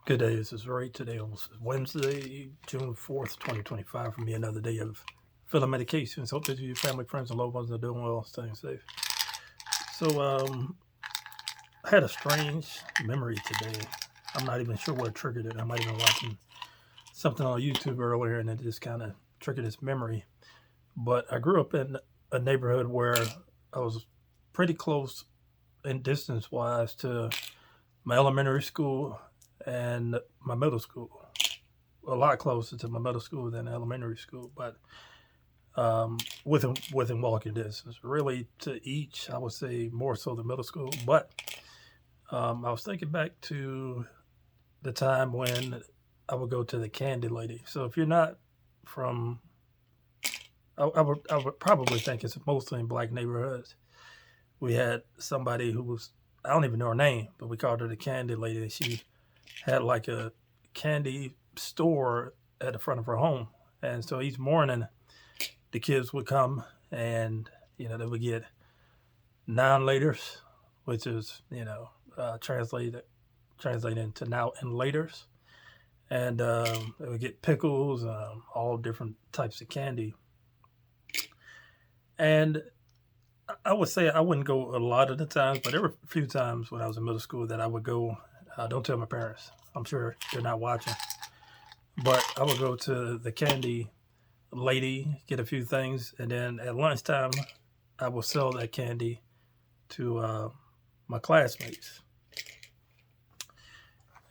Good day. This is Ray. Today on Wednesday, June 4th, 2025. For me, another day of filling medications. Hope that your family, friends, and loved ones are doing well, staying safe. So, I had a strange memory today. I'm not even sure what triggered it. I might have been watching something on YouTube earlier and it just kind of triggered this memory. But I grew up in a neighborhood where I was pretty close in distance wise to my elementary school and my middle school. A lot closer to my middle school than elementary school, but within walking distance. Really, to each, I would say more so the middle school. But I was thinking back to the time when I would go to the Candy Lady. So if you're not from, I would probably think it's mostly in black neighborhoods. We had somebody who was, I don't even know her name, but we called her the Candy Lady. She had like a candy store at the front of her home. And so each morning, the kids would come and, they would get non laters, which is, translated into now and laters. And they would get pickles, all different types of candy. And I would say I wouldn't go a lot of the times, but there were a few times when I was in middle school that I would go. Don't tell my parents. I'm sure they're not watching. But I would go to the candy lady, get a few things, and then at lunchtime, I would sell that candy to my classmates.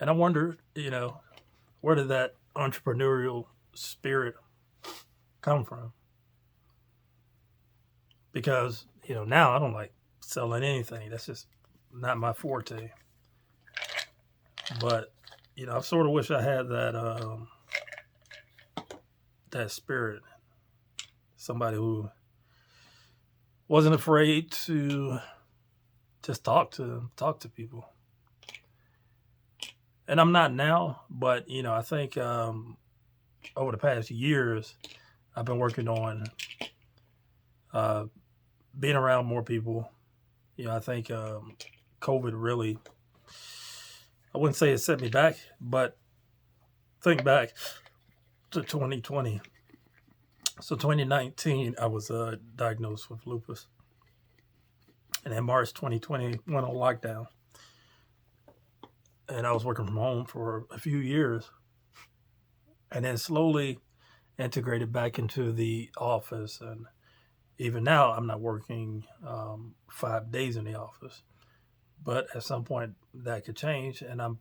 And I wondered, where did that entrepreneurial spirit come from? Because, now I don't like selling anything. That's just not my forte. But, I sort of wish I had that spirit. Somebody who wasn't afraid to just talk to people. And I'm not now, but I think over the past years, I've been working on being around more people. I think COVID really, I wouldn't say it set me back, but think back to 2020. So 2019, I was diagnosed with lupus. And in March 2020, went on lockdown. And I was working from home for a few years. And then slowly integrated back into the office. And even now, I'm not working 5 days in the office. But at some point, that could change. And I'm,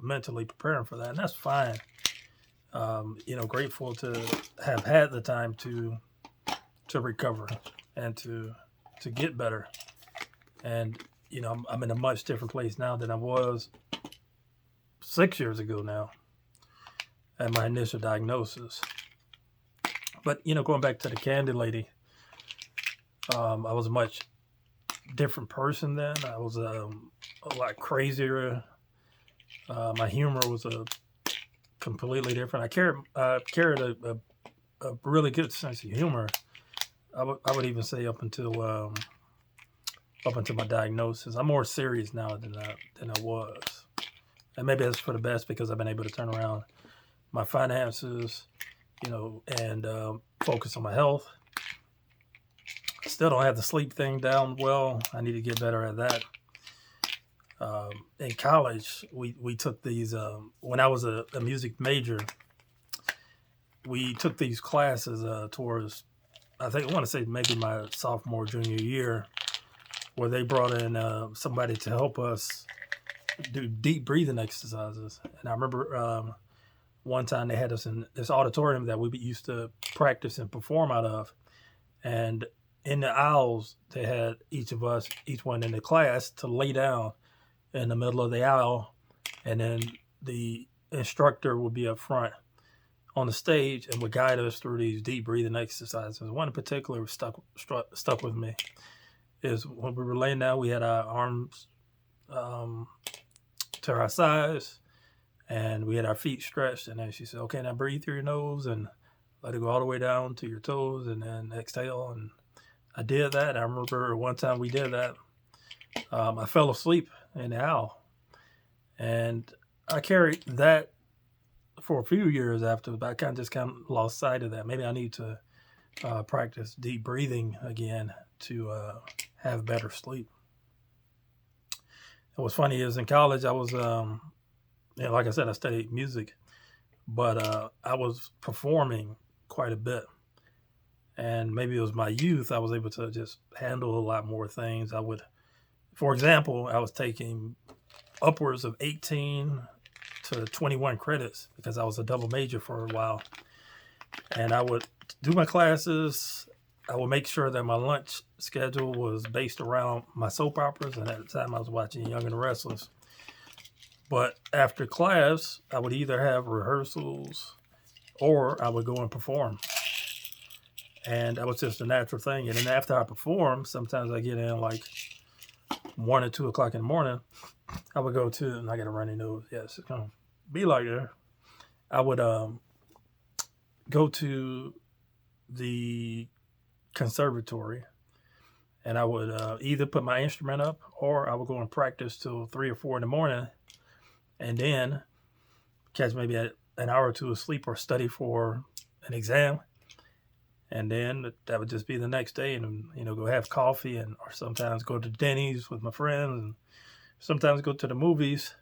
mentally preparing for that. And that's fine. Grateful to have had the time to recover and to get better. And, I'm in a much different place now than I was 6 years ago now at my initial diagnosis. But, going back to the Candy Lady, I was a much different person then. I was a lot crazier. My humor was completely different. I carried a really good sense of humor. I would even say up until my diagnosis. I'm more serious now than I was. And maybe that's for the best because I've been able to turn around my finances, and focus on my health. I still don't have the sleep thing down well. I need to get better at that. In college, we took these, when I was a music major, we took these classes towards, I want to say maybe my sophomore, junior year, where they brought in somebody to help us do deep breathing exercises. And I remember one time they had us in this auditorium that we used to practice and perform out of. And in the aisles, they had each one in the class to lay down in the middle of the aisle. And then the instructor would be up front on the stage and would guide us through these deep breathing exercises. One in particular stuck with me is when we were laying down, we had our arms to our sides and we had our feet stretched. And then she said, okay, now breathe through your nose and let it go all the way down to your toes and then exhale. And I did that. I remember one time we did that. I fell asleep in the aisle and I carried that for a few years after, but I kind of lost sight of that. Maybe I need to practice deep breathing again to have better sleep. And what's funny is in college, I was, like I said, I studied music, but I was performing quite a bit. And maybe it was my youth, I was able to just handle a lot more things. For example, I was taking upwards of 18 to 21 credits because I was a double major for a while. And I would do my classes. I would make sure that my lunch schedule was based around my soap operas. And at the time I was watching Young and the Restless. But after class, I would either have rehearsals or I would go and perform. And that was just a natural thing. And then after I perform, sometimes I get in like 1 or 2 o'clock in the morning. I would go to, and I got a runny nose. Yes, it's gonna be like that. I would go to the conservatory, and I would either put my instrument up, or I would go and practice till 3 or 4 in the morning, and then catch maybe an hour or two of sleep or study for an exam. And then that would just be the next day, and go have coffee, or sometimes go to Denny's with my friends, and sometimes go to the movies,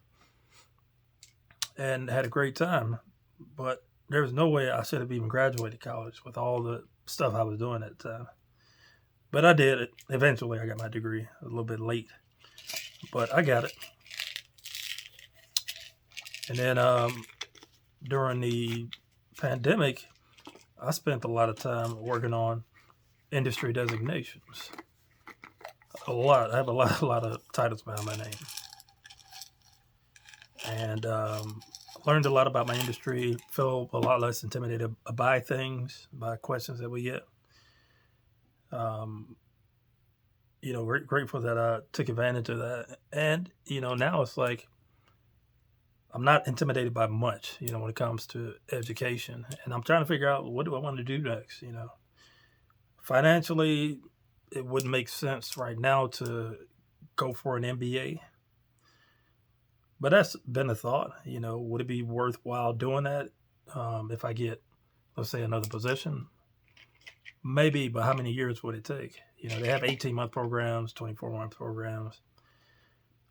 and had a great time. But there was no way I should have even graduated college with all the stuff I was doing at the time. But I did it. Eventually, I got my degree a little bit late, but I got it. And then during the pandemic, I spent a lot of time working on industry designations. A lot. I have a lot of titles behind my name. And learned a lot about my industry, feel a lot less intimidated by things, by questions that we get. Grateful that I took advantage of that. And, now it's like I'm not intimidated by much, when it comes to education. And I'm trying to figure out, what do I want to do next, Financially, it wouldn't make sense right now to go for an MBA. But that's been a thought, would it be worthwhile doing that if I get, let's say, another position? Maybe, but how many years would it take? They have 18-month programs, 24-month programs.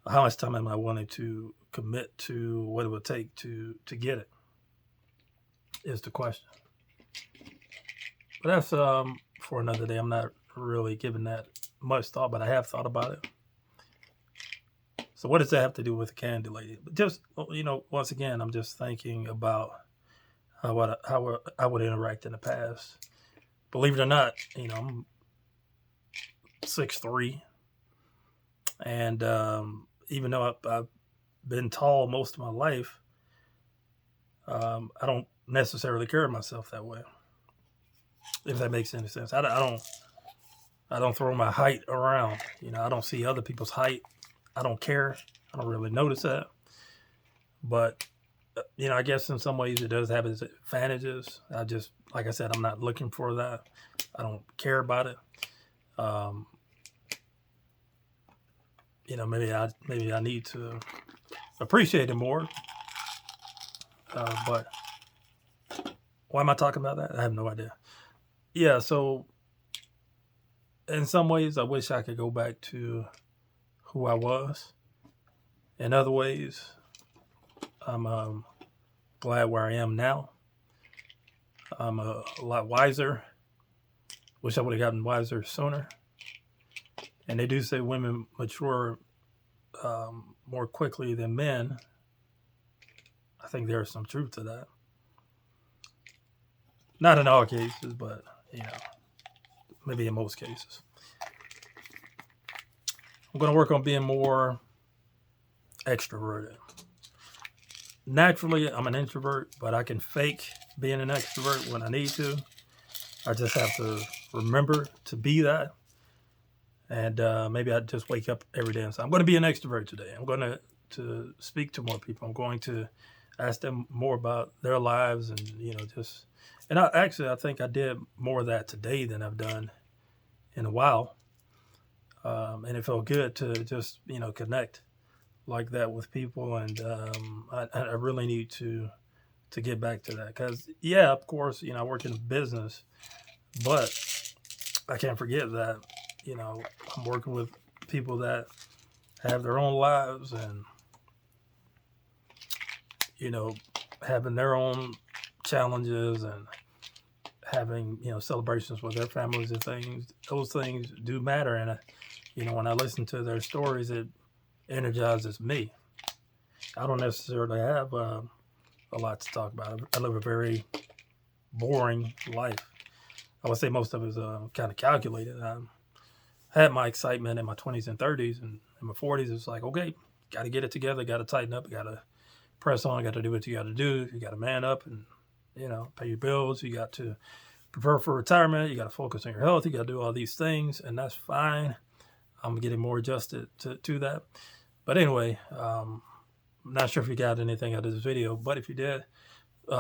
How much time am I willing to commit to what it would take to get it is the question. But that's for another day. I'm not really giving that much thought, but I have thought about it. So what does that have to do with the Candy Lady? But just, once again, I'm just thinking about how I would interact in the past. Believe it or not, I'm 6'3", and even though I've been tall most of my life, I don't necessarily carry myself that way. If that makes any sense, I don't throw my height around. I don't see other people's height. I don't care. I don't really notice that. But, I guess in some ways it does have its advantages. Like I said, I'm not looking for that. I don't care about it. Maybe I need to appreciate it more. But why am I talking about that? I have no idea. Yeah, so in some ways, I wish I could go back to who I was. In other ways, I'm glad where I am now. I'm a lot wiser. Wish I would have gotten wiser sooner. And they do say women mature more quickly than men. I think there's some truth to that. Not in all cases, but, maybe in most cases. I'm going to work on being more extroverted. Naturally, I'm an introvert, but I can fake being an extrovert when I need to. I just have to remember to be that. And maybe I just wake up every day and say, I'm going to be an extrovert today. I'm going to speak to more people. I'm going to ask them more about their lives and, And I think I did more of that today than I've done in a while. And it felt good to just, connect like that with people, and I really need to get back to that because yeah, of course, I work in business, but I can't forget that I'm working with people that have their own lives and having their own challenges and having celebrations with their families and things. Those things do matter, and when I listen to their stories, it energizes me. I don't necessarily have a lot to talk about. I live a very boring life. I would say most of it is kind of calculated. I had my excitement in my 20s and 30s, and in my 40s, it's like, okay, got to get it together, got to tighten up, got to press on, got to do what you got to do. You got to man up and, pay your bills. You got to prepare for retirement. You got to focus on your health. You got to do all these things, and that's fine. I'm getting more adjusted to that. But anyway, I'm not sure if you got anything out of this video, but if you did,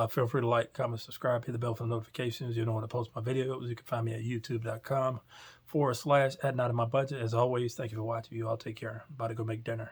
feel free to like, comment, subscribe, hit the bell for notifications. You know when I post my videos. You can find me at youtube.com/@notinmybudget. As always, thank you for watching. You all take care. I'm about to go make dinner.